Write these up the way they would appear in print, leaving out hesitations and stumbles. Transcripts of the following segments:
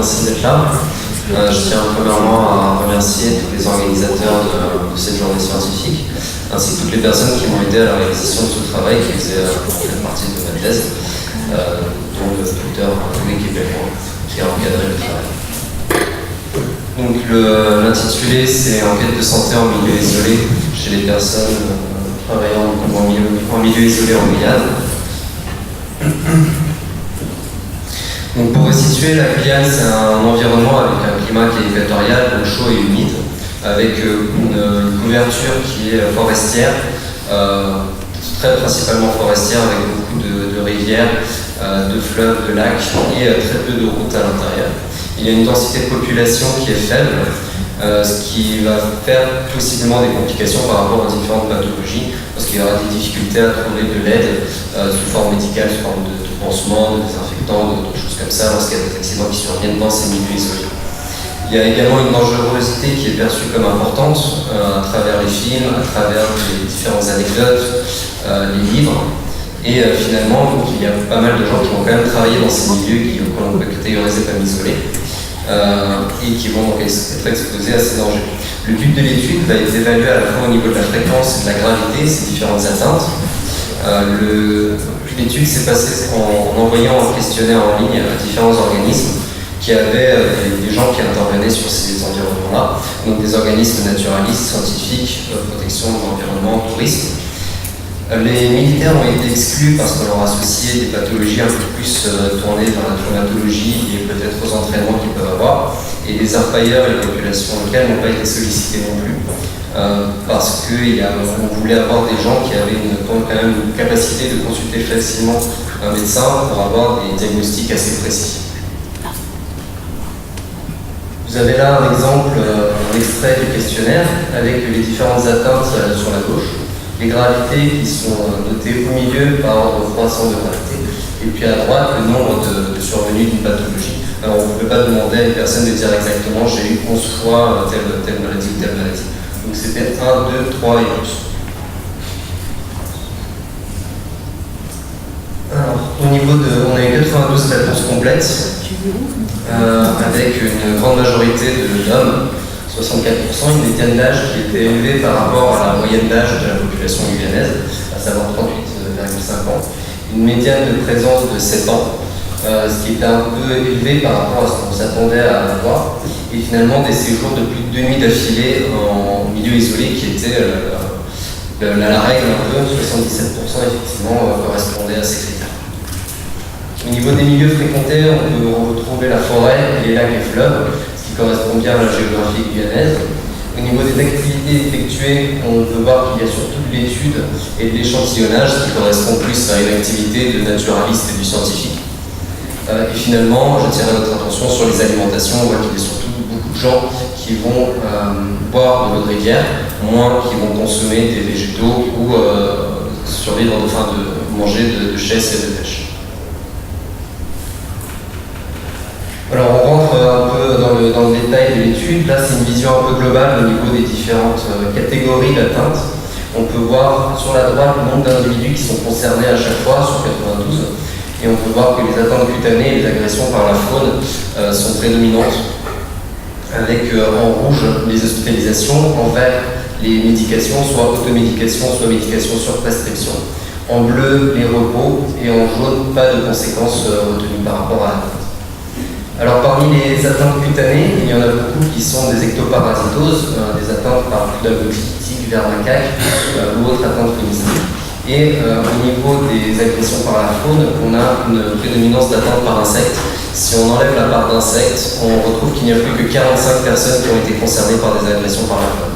merci d'être là. Je tiens premièrement à remercier tous les organisateurs de cette journée scientifique, ainsi que toutes les personnes qui m'ont aidé à la réalisation de ce travail qui faisait partie de ma thèse, dont le docteur Louis Kébéron, qui a encadré le travail. Donc l'intitulé, c'est Enquête de santé en milieu isolé chez les personnes travaillant en milieu isolé en Guyane. Donc pour resituer, la Guyane, c'est un environnement avec un climat qui est équatorial, donc chaud et humide, avec une couverture qui est forestière, très principalement forestière, avec beaucoup de rivières, de fleuves, de lacs et très peu de routes à l'intérieur. Il y a une densité de population qui est faible, ce qui va faire possiblement des complications par rapport aux différentes pathologies, parce qu'il y aura des difficultés à trouver de l'aide sous forme médicale, sous forme de pansements, de désinfectants, de choses comme ça, lorsqu'il y a des accidents qui surviennent dans ces milieux isolés. Il y a également une dangerosité qui est perçue comme importante à travers les films, à travers les différentes anecdotes, les livres. Et finalement, donc, il y a pas mal de gens qui vont quand même travailler dans ces milieux qu'on peut catégoriser comme isolés. Et qui vont donc être exposés à ces dangers. Le but de l'étude va être d'évaluer à la fois au niveau de la fréquence et de la gravité ces différentes atteintes. L'étude s'est passée en envoyant un questionnaire en ligne à différents organismes qui avaient des gens qui intervenaient sur ces environnements-là, donc des organismes naturalistes, scientifiques, protection de l'environnement, tourisme. Les militaires ont été exclus parce qu'on leur associait des pathologies un peu plus tournées vers la traumatologie et peut-être aux entraînements qu'ils peuvent avoir. Et les orpailleurs et les populations locales n'ont pas été sollicités non plus parce qu'on voulait avoir des gens qui avaient quand même une capacité de consulter facilement un médecin pour avoir des diagnostics assez précis. Vous avez là un exemple, un extrait du questionnaire avec les différentes atteintes sur la gauche. Les gravités qui sont notées au milieu par ordre croissant de gravité, et puis à droite le nombre de survenues d'une pathologie. Alors on ne peut pas demander à une personne de dire exactement j'ai eu 11 fois telle maladie ou telle maladie. Donc c'était 1, 2, 3 et plus. Alors au niveau on a eu 92 réponses complètes, avec une grande majorité d'hommes. 64%, une médiane d'âge qui était élevée par rapport à la moyenne d'âge de la population guyanaise, à savoir 38,5 ans. Une médiane de présence de 7 ans, ce qui était un peu élevé par rapport à ce qu'on s'attendait à avoir. Et finalement, des séjours de plus de 2 nuits d'affilée en milieu isolé qui était la règle un peu, 77% effectivement correspondait à ces critères. Au niveau des milieux fréquentés, on peut retrouver la forêt, les lacs et fleuves, qui correspond bien à la géographie guyanaise. Au niveau des activités effectuées, on peut voir qu'il y a surtout de l'étude et de l'échantillonnage, ce qui correspond plus à une activité de naturaliste et du scientifique. Et finalement, j'attirerai votre attention sur les alimentations. On voit qu'il y a surtout beaucoup de gens qui vont boire de l'eau de rivière, moins qui vont consommer des végétaux ou survivre, enfin de manger de chèvres et de pêche. Alors on rentre un peu dans le détail de l'étude. Là c'est une vision un peu globale au niveau des différentes catégories d'atteintes. On peut voir sur la droite le nombre d'individus qui sont concernés à chaque fois sur 92. Et on peut voir que les atteintes cutanées et les agressions par la faune sont prédominantes. Avec en rouge les hospitalisations, en vert les médications, soit automédication, soit médication sur prescription. En bleu les repos et en jaune pas de conséquences retenues par rapport à l'atteinte. Alors parmi les atteintes cutanées, il y en a beaucoup qui sont des ectoparasitoses, des atteintes par pudalgotique, vers macaque ou autres atteintes chroniques. Et au niveau des agressions par la faune, on a une prédominance d'atteintes par insectes. Si on enlève la part d'insectes, on retrouve qu'il n'y a plus que 45 personnes qui ont été concernées par des agressions par la faune.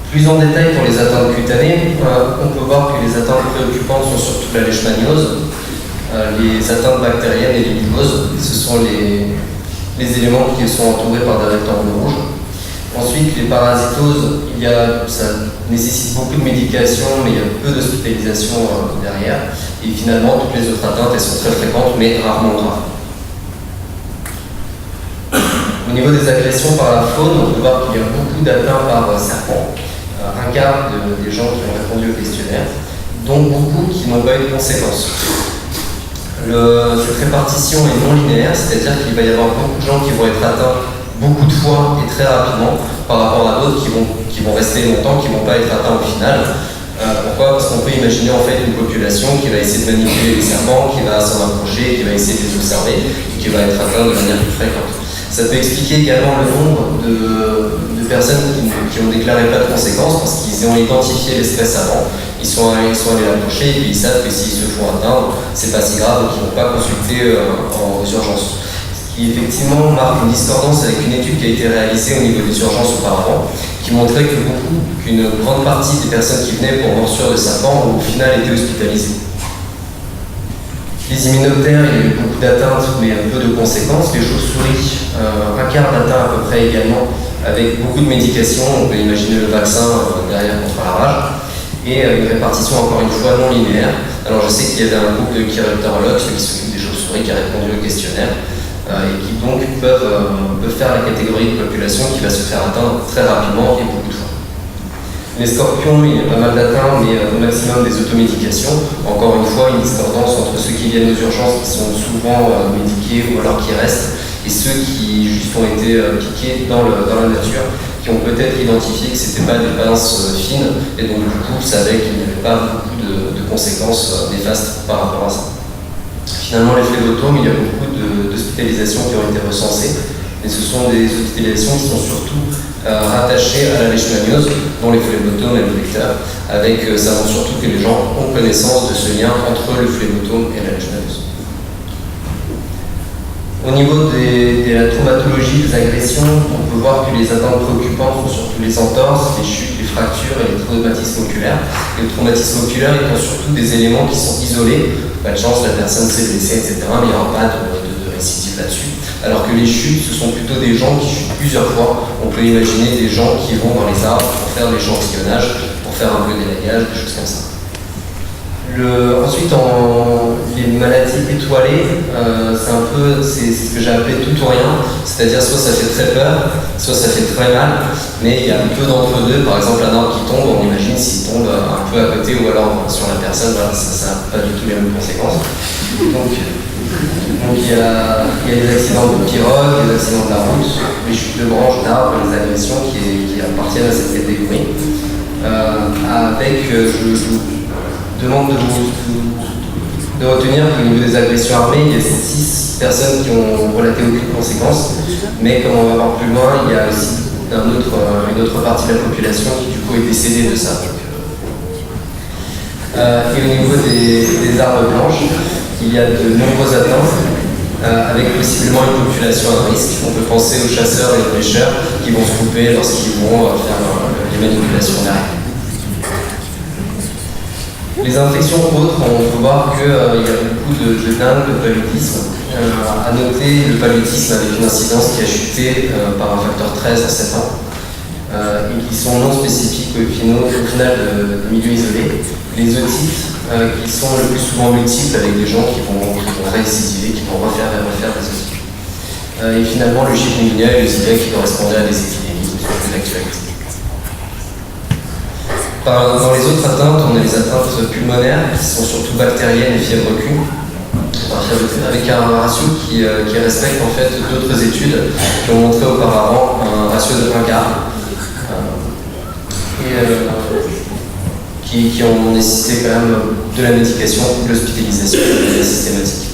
Plus en détail pour les atteintes cutanées, on peut voir que les atteintes préoccupantes sont surtout la leishmaniose, les atteintes bactériennes et les mycoses, ce sont les éléments qui sont entourés par des rectangles rouges. Ensuite, les parasitoses, ça nécessite beaucoup de médication, mais il y a peu d'hospitalisation derrière. Et finalement, toutes les autres atteintes, elles sont très fréquentes, mais rarement graves. Au niveau des agressions par la faune, on peut voir qu'il y a beaucoup d'atteintes par serpent. Un quart des gens qui ont répondu au questionnaire, dont beaucoup qui n'ont pas eu de conséquences. Cette répartition est non linéaire, c'est-à-dire qu'il va y avoir beaucoup de gens qui vont être atteints beaucoup de fois et très rapidement par rapport à d'autres qui vont rester longtemps, qui ne vont pas être atteints au final. Pourquoi? Parce qu'on peut imaginer en fait une population qui va essayer de manipuler les serpents, qui va s'en approcher, qui va essayer de les observer et qui va être atteinte de manière plus fréquente. Ça peut expliquer également le nombre de personnes qui ont déclaré pas de conséquences parce qu'ils ont identifié l'espèce avant, ils sont allés l'approcher et puis ils savent que s'ils se font atteindre, c'est pas si grave, donc ils ne vont pas consulter aux urgences. Ce qui effectivement marque une discordance avec une étude qui a été réalisée au niveau des urgences auparavant, qui montrait qu'une grande partie des personnes qui venaient pour morsure de serpent ont au final été hospitalisées. Les immunotères, il y a eu beaucoup d'atteintes, mais peu de conséquences. Les chauves-souris, un quart d'atteint à peu près également, avec beaucoup de médications. On peut imaginer le vaccin derrière contre la rage. Et une répartition encore une fois non linéaire. Alors je sais qu'il y avait un groupe de chiroptérologues, ceux qui s'occupent des chauves-souris, qui a répondu au questionnaire, et qui donc peuvent faire la catégorie de population qui va se faire atteindre très rapidement et beaucoup de fois. Les scorpions, il y a pas mal d'atteintes, mais au maximum des automédications. Encore une fois, une discordance entre ceux qui viennent aux urgences, qui sont souvent médiqués ou alors qui restent, et ceux qui juste ont été piqués dans la nature, qui ont peut-être identifié que ce n'étaient pas des pinces fines, et donc du coup savaient qu'il n'y avait pas beaucoup de conséquences néfastes par rapport à ça. Finalement, les phlébotomes, il y a beaucoup d'hospitalisations qui ont été recensées, mais ce sont des hospitalisations qui sont surtout rattachées à la leishmaniose, dont les phlébotomes et le vecteur, avec ça montre surtout que les gens ont connaissance de ce lien entre le phlébotome et la leishmaniose. Au niveau de la traumatologie, des agressions, on peut voir que les atteintes préoccupantes sont surtout les entorses, les chutes, les fractures et les traumatismes oculaires. Et le traumatisme oculaire étant surtout des éléments qui sont isolés, pas de chance, la personne s'est blessée, etc., mais il n'y aura pas de récidive là-dessus. Alors que les chutes, ce sont plutôt des gens qui chutent plusieurs fois. On peut imaginer des gens qui vont dans les arbres pour faire de l'échantillonnage, pour faire un peu d'élagage, des choses comme ça. Ensuite, les maladies étoilées, c'est ce que j'ai appelé tout ou rien, c'est-à-dire soit ça fait très peur, soit ça fait très mal, mais il y a un peu d'entre deux. Par exemple, un arbre qui tombe, on imagine s'il tombe un peu à côté ou alors sur la personne, voilà, ça n'a pas du tout les mêmes conséquences. Donc il y a les accidents de pirogue, les accidents de la route, les chutes de branches, d'arbres, les agressions qui appartiennent à cette catégorie. Je demande de retenir qu'au niveau des agressions armées, il y a 6 personnes qui ont relaté aucune conséquence, mais comme on va voir plus loin, il y a aussi une autre partie de la population qui du coup est décédée de ça. Et au niveau des armes blanches, il y a de nombreuses atteintes, avec possiblement une population à risque. On peut penser aux chasseurs et aux pêcheurs qui vont se couper lorsqu'ils vont faire les manipulations derrière. Les infections autres, on peut voir qu'il y a beaucoup de dingue, de paludisme. À noter le paludisme avec une incidence qui a chuté par un facteur 13 en 7 ans, et qui sont non spécifiques au final de milieux isolés. Les otites, qui sont le plus souvent multiples avec des gens qui vont récidiver, qui vont refaire des otites. Et finalement, le chikungunya et le zika qui correspondaient à des épidémies de l'actualité. Dans les autres atteintes, on a les atteintes pulmonaires qui sont surtout bactériennes et fièvre Q, avec un ratio qui respecte en fait d'autres études qui ont montré auparavant un ratio de 1 quart qui ont nécessité quand même de la médication ou de l'hospitalisation systématique.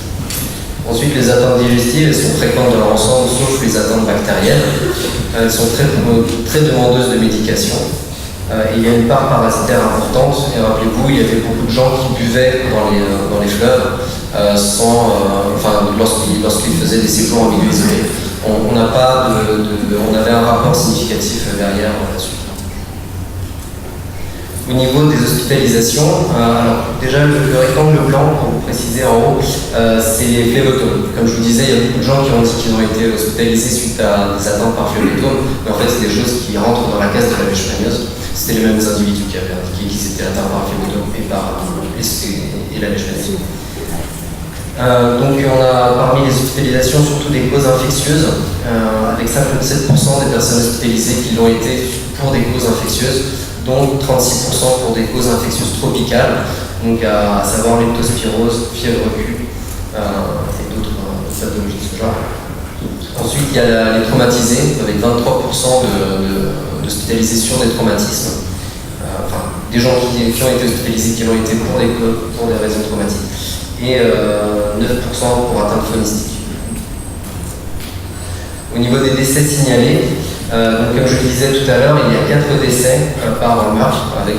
Ensuite, les atteintes digestives, elles sont fréquentes dans leur ensemble, sauf les atteintes bactériennes. Elles sont très demandeuses de médication. Il y a une part parasitaire importante, et rappelez-vous, il y avait beaucoup de gens qui buvaient dans les fleuves lorsqu'ils faisaient des séjours en milieu isolé. On avait un rapport significatif derrière là-dessus. Au niveau des hospitalisations, alors déjà le rectangle blanc, pour vous préciser en haut, c'est les phlébotomes. Comme je vous disais, il y a beaucoup de gens qui ont dit qu'ils ont été hospitalisés suite à des atteintes par phlébotome, mais en fait c'est des choses qui rentrent dans la case de la leishmaniose. C'était les mêmes individus qui avaient indiqué qu'ils étaient atteints par phlébotome et la leishmaniose. Donc on a parmi les hospitalisations surtout des causes infectieuses, avec 57% des personnes hospitalisées qui l'ont été pour des causes infectieuses, dont 36% pour des causes infectieuses tropicales, donc à savoir leptospirose, fièvre Q et d'autres pathologies de ce genre. Ensuite, il y a les traumatisés, avec 23% d'hospitalisation des traumatismes. Enfin, des gens qui ont été hospitalisés, qui l'ont été pour des raisons traumatiques. Et 9% pour atteinte phonistique. Au niveau des décès signalés, donc comme je le disais tout à l'heure, il y a 4 décès par meurtre, avec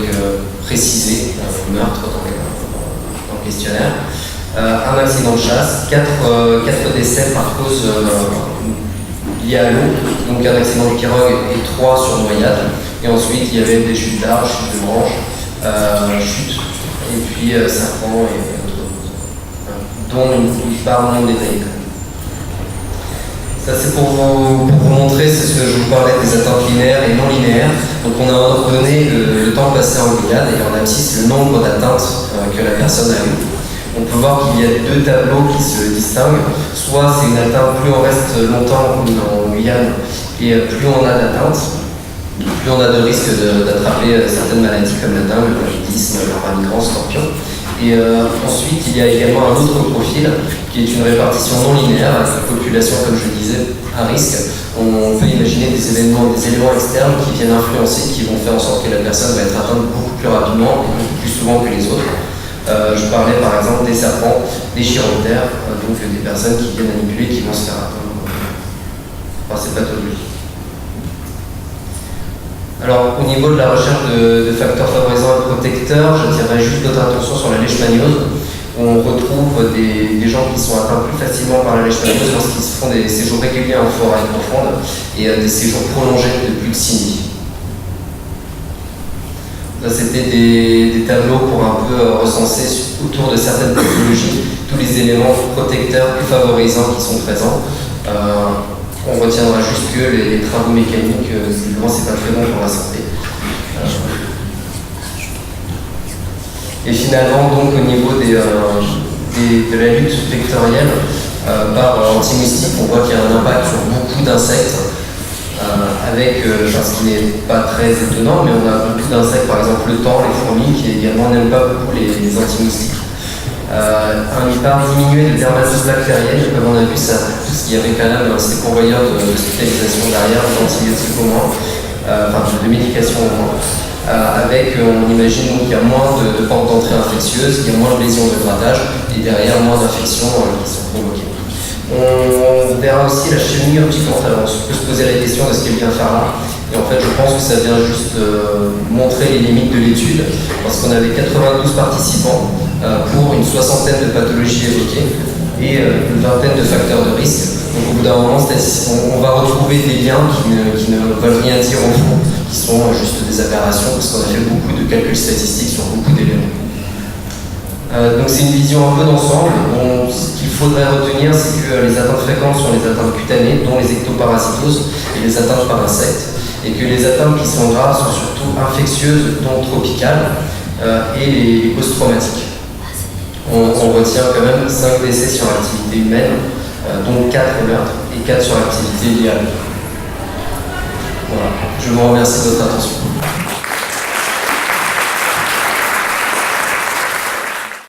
précisé meurtre dans le questionnaire. Un accident de chasse, 4 décès par cause liée à l'eau, donc un accident de pirogue et 3 sur noyade. Et ensuite, il y avait des chutes d'arbres, chutes de branches, chutes, et puis serpents et autres choses, dont une part non détaillée. Ça, c'est pour vous montrer, c'est ce que je vous parlais des atteintes linéaires et non linéaires. Donc, on a ordonné le temps passé en Guyane et en abscisse le nombre d'atteintes que la personne a eues. On peut voir qu'il y a 2 tableaux qui se distinguent. Soit c'est une atteinte, plus on reste longtemps en Guyane et plus on a d'atteintes, plus on a de risques d'attraper certaines maladies comme la dengue, le paludisme, le rat migrant, scorpion. Et ensuite, il y a également un autre profil qui est une répartition non linéaire avec une population, comme je le disais, à risque. On peut imaginer des éléments externes qui viennent influencer, qui vont faire en sorte que la personne va être atteinte beaucoup plus rapidement et beaucoup plus souvent que les autres. Je parlais par exemple des serpents, des chiroptères, donc des personnes qui viennent manipuler, qui vont se faire atteindre par ces pathologies. Alors, au niveau de la recherche de facteurs favorisants et protecteurs, j'attirerai juste votre attention sur la leishmaniose, où on retrouve des gens qui sont atteints plus facilement par la leishmaniose lorsqu'ils se font des séjours réguliers en forêt profonde et des séjours prolongés de plus de 6 nuits. Ça, c'était des tableaux pour un peu recenser autour de certaines pathologies tous les éléments protecteurs et favorisants qui sont présents. On retiendra juste que les travaux mécaniques, visiblement, c'est pas très bon pour la santé. Et finalement, donc, au niveau de la lutte vectorielle par anti-moustique, on voit qu'il y a un impact sur beaucoup d'insectes, avec, ce qui n'est pas très étonnant, mais on a beaucoup d'insectes, par exemple le thon, les fourmis, qui également n'aiment pas beaucoup les anti-moustiques. Il part diminuer les dermatoses bactériennes, comme on a vu ça, parce qu'il y avait quand même ces pourvoyeurs d'hospitalisation derrière, d'antibiotiques au moins, de médication au moins. On imagine qu'il y a moins de pentes d'entrée infectieuses, il y a moins de lésions de grattage, et derrière moins d'infections qui sont provoquées. On verra aussi la chimie opticante. Alors on peut se poser la question de ce qu'elle vient faire là. Et en fait, je pense que ça vient juste montrer les limites de l'étude, parce qu'on avait 92 participants pour une 60aine de pathologies évoquées et une vingtaine de facteurs de risque. Donc au bout d'un moment, on va retrouver des liens qui ne veulent rien dire au fond, qui sont juste des aberrations, parce qu'on a fait beaucoup de calculs statistiques sur beaucoup d'éléments. Donc c'est une vision un peu d'ensemble. Ce qu'il faudrait retenir, c'est que les atteintes fréquentes sont les atteintes cutanées, dont les ectoparasitoses et les atteintes par insectes, et que les atteintes qui sont graves sont surtout infectieuses, dont tropicales, et les post-traumatiques. On retient quand même 5 décès sur activité humaine, dont 4 meurtres et 4 sur activité liée à l'eau. Voilà. Je vous remercie de votre attention.